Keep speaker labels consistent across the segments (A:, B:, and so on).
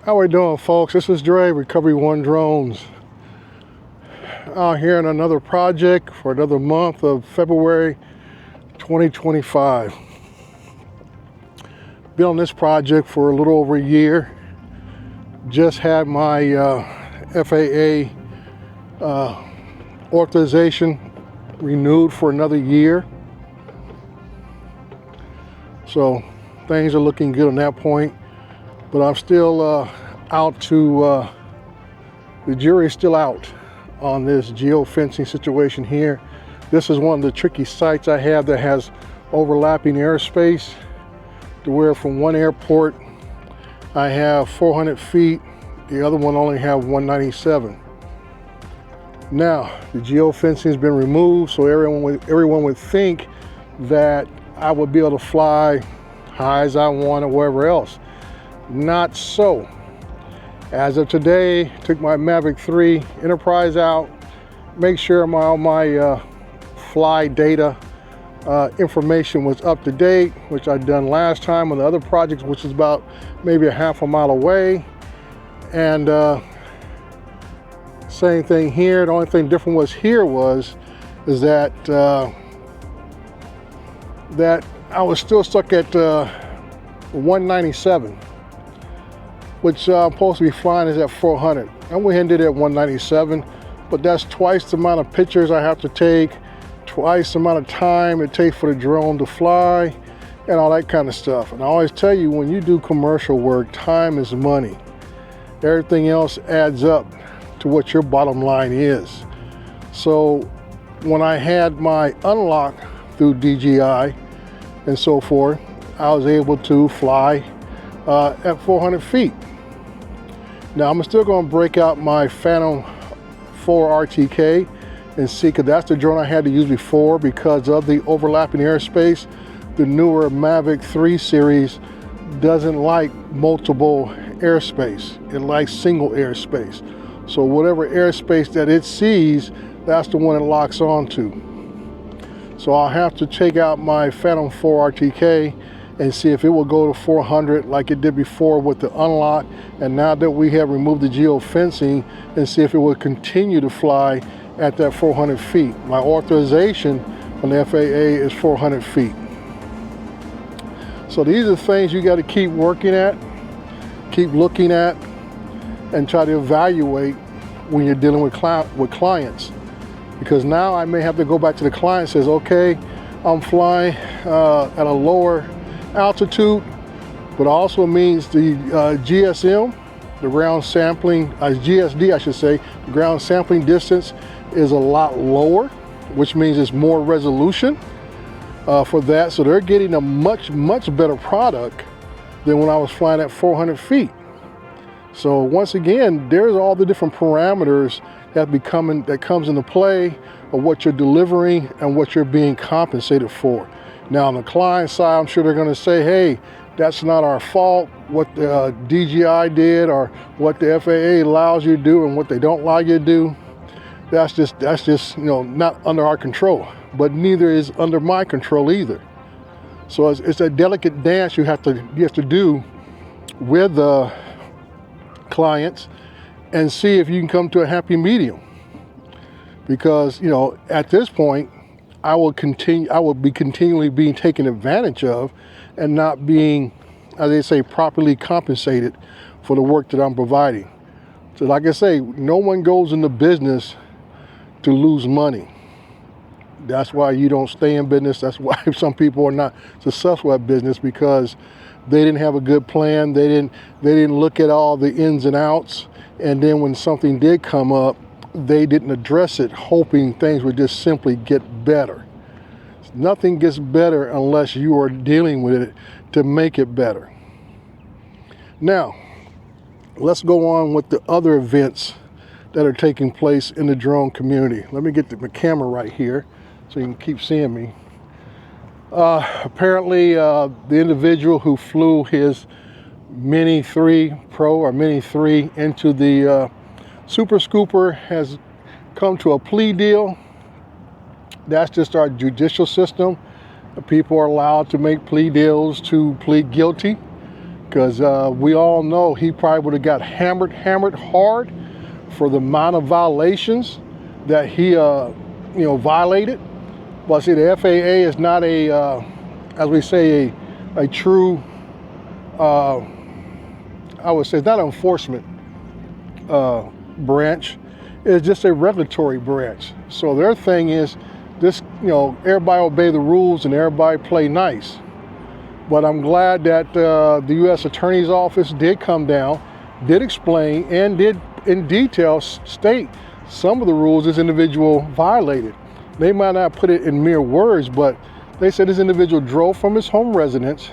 A: How we doing, folks? This is Dre, Recovery One Drones. Out here in another project for another month of February 2025. Been on this project for a little over a year. Just had my FAA authorization renewed for another year. So things are looking good on that point. But I'm still out to, the jury's still out on this geofencing situation here. This is one of the tricky sites I have that has overlapping airspace, to where from one airport I have 400 feet, the other one only have 197. Now, the geofencing has been removed, so everyone would think that I would be able to fly high as I want or wherever else. Not so. As of today, took my Mavic 3 Enterprise out, make sure all my fly data information was up to date, which I'd done last time on the other projects, which is about maybe a half a mile away. And same thing here. The only thing different is that that I was still stuck at 197. which I'm supposed to be flying is at 400. I went ahead and did it at 197, but that's twice the amount of pictures I have to take, twice the amount of time it takes for the drone to fly, and all that kind of stuff. And I always tell you, when you do commercial work, time is money. Everything else adds up to what your bottom line is. So when I had my unlock through DJI and so forth, I was able to fly at 400 feet. Now I'm still going to break out my Phantom 4 RTK and see, because that's the drone I had to use before because of the overlapping airspace. The newer Mavic 3 series doesn't like multiple airspace. It likes single airspace. So whatever airspace that it sees, that's the one it locks onto. So I'll have to take out my Phantom 4 RTK and see if it will go to 400 like it did before with the unlock, and now that we have removed the geofencing, and see if it will continue to fly at that 400 feet. My authorization from the FAA is 400 feet. So these are things you got to keep working at, keep looking at, and try to evaluate when you're dealing with clients. Because now I may have to go back to the client and says, okay, I'm flying at a lower altitude, but also means the GSM, the ground sampling, GSD I should say, the ground sampling distance is a lot lower, which means it's more resolution for that. So they're getting a much better product than when I was flying at 400 feet. So once again, there's all the different parameters that comes into play of what you're delivering and what you're being compensated for. Now on the client side, I'm sure they're going to say, hey, that's not our fault, what the DJI did or what the FAA allows you to do and what they don't allow you to do. That's just not under our control, but neither is under my control either. So it's a delicate dance you have to do with the clients and see if you can come to a happy medium. Because at this point, I will be continually being taken advantage of and not being, as they say, properly compensated for the work that I'm providing. So like I say, no one goes into business to lose money. That's why you don't stay in business. That's why some people are not successful at business, because they didn't have a good plan. They didn't look at all the ins and outs. And then when something did come up, they didn't address it, hoping things would just simply get better. Nothing gets better unless you are dealing with it to make it better. Now, let's go on with the other events that are taking place in the drone community. Let me get the camera right here so you can keep seeing me. Apparently, the individual who flew his Mini 3 Pro or Mini 3 into the Super Scooper has come to a plea deal. That's just our judicial system. People are allowed to make plea deals to plead guilty because we all know he probably would have got hammered hard for the amount of violations that he violated. But see, the FAA is not as we say, a true, I would say, it's not an enforcement branch. It's just a regulatory branch. So their thing is this, everybody obey the rules and everybody play nice. But I'm glad that the U.S. Attorney's Office did come down, did explain, and did in detail state some of the rules this individual violated. They might not put it in mere words, but they said this individual drove from his home residence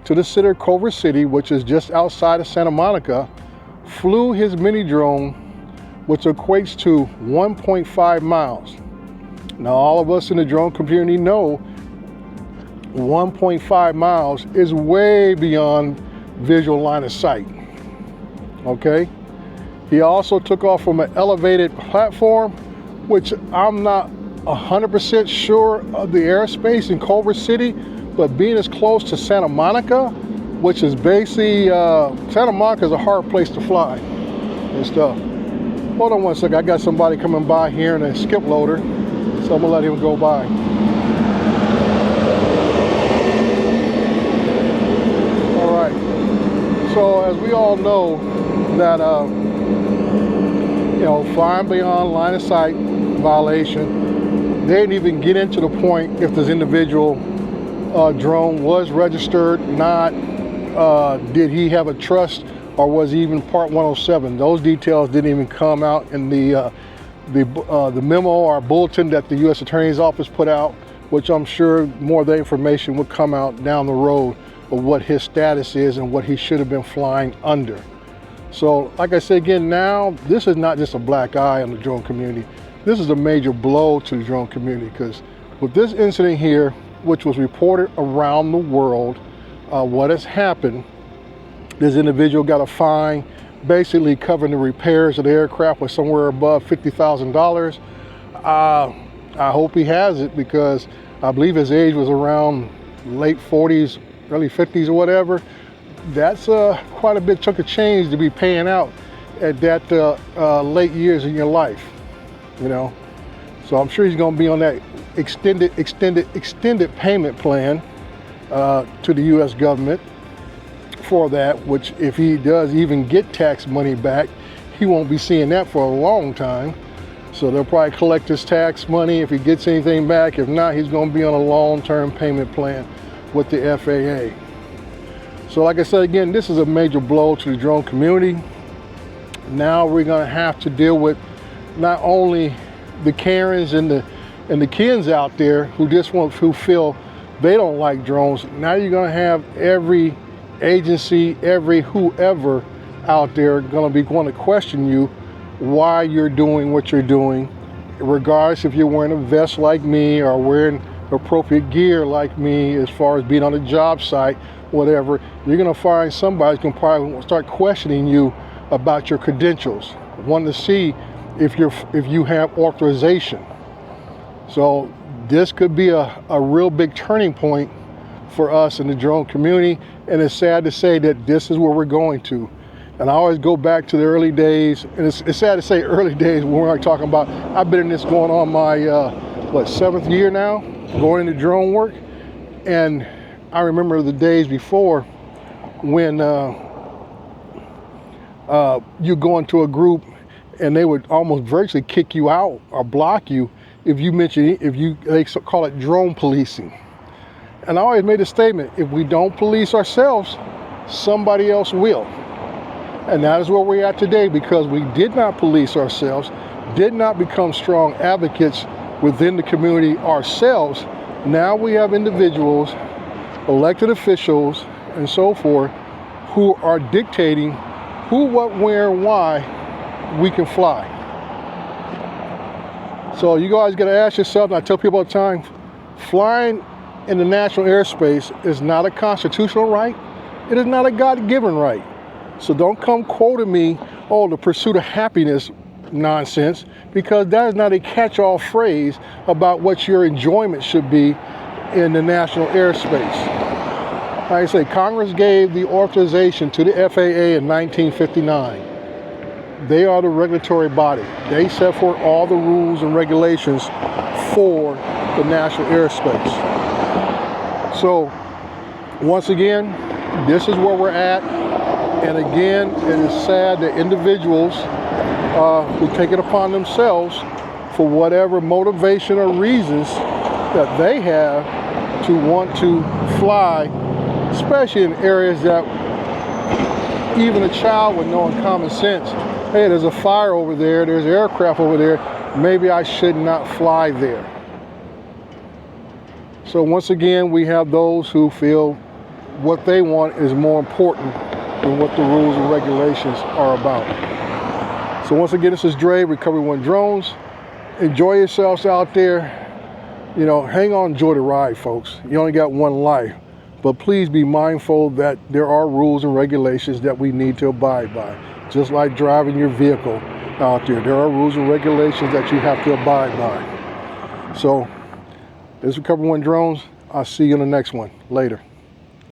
A: to the city of Culver City, which is just outside of Santa Monica, flew his mini drone, which equates to 1.5 miles. Now, all of us in the drone community know 1.5 miles is way beyond visual line of sight. Okay? He also took off from an elevated platform, which I'm not 100% sure of the airspace in Culver City, but being as close to Santa Monica, which is basically, Santa Monica is a hard place to fly and stuff. Hold on one second, I got somebody coming by here in a skip loader, so I'm gonna let him go by. All right, so as we all know that, flying beyond line of sight violation, they didn't even get into the point if this individual drone was registered, not, did he have a trust, or was he even Part 107? Those details didn't even come out in the memo or bulletin that the U.S. Attorney's Office put out, which I'm sure more of the information would come out down the road of what his status is and what he should have been flying under. So, like I said again, now this is not just a black eye on the drone community. This is a major blow to the drone community, because with this incident here, which was reported around the world, what has happened, this individual got a fine basically covering the repairs of the aircraft was somewhere above $50,000. I hope he has it, because I believe his age was around late 40s, early 50s or whatever. That's quite a big chunk of change to be paying out at that late years in your life. So I'm sure he's going to be on that extended payment plan to the U.S. government for that, which if he does even get tax money back, he won't be seeing that for a long time. So they'll probably collect his tax money if he gets anything back. If not, he's going to be on a long-term payment plan with the FAA. So like I said again, this is a major blow to the drone community. Now we're going to have to deal with not only the Karens and the Kens out there who feel they don't like drones. Now you're going to have every agency, every whoever out there going to question you why you're doing what you're doing, regardless if you're wearing a vest like me or wearing appropriate gear like me, as far as being on a job site, whatever. You're going to find somebody's going to probably start questioning you about your credentials, wanting to see if you have authorization. So this could be a real big turning point for us in the drone community, and it's sad to say that this is where we're going to. And I always go back to the early days, and it's sad to say early days when we're talking about, I've been in this going on my 7th year now, going into drone work. And I remember the days before when you go into a group and they would almost virtually kick you out or block you if you mention, they call it drone policing. And I always made a statement, if we don't police ourselves, somebody else will. And that is where we're at today, because we did not police ourselves, did not become strong advocates within the community ourselves. Now we have individuals, elected officials, and so forth, who are dictating who, what, where, and why we can fly. So you guys got to ask yourself, and I tell people all the time, flying in the national airspace is not a constitutional right. It is not a God-given right. So don't come quoting me, oh, the pursuit of happiness nonsense, because that is not a catch-all phrase about what your enjoyment should be in the national airspace. Like I say, Congress gave the authorization to the FAA in 1959. They are the regulatory body. They set forth all the rules and regulations for the national airspace. So, once again, this is where we're at. And again, it is sad that individuals who take it upon themselves for whatever motivation or reasons that they have to want to fly, especially in areas that even a child would know in common sense, hey, there's a fire over there, there's aircraft over there, maybe I should not fly there. So once again, we have those who feel what they want is more important than what the rules and regulations are about. So once again, this is Dre, Recovery One Drones. Enjoy yourselves out there. You know, hang on, enjoy the ride, folks. You only got one life. But please be mindful that there are rules and regulations that we need to abide by. Just like driving your vehicle out there. There are rules and regulations that you have to abide by. So, this is Recovery One Drones. I'll see you in the next one. Later.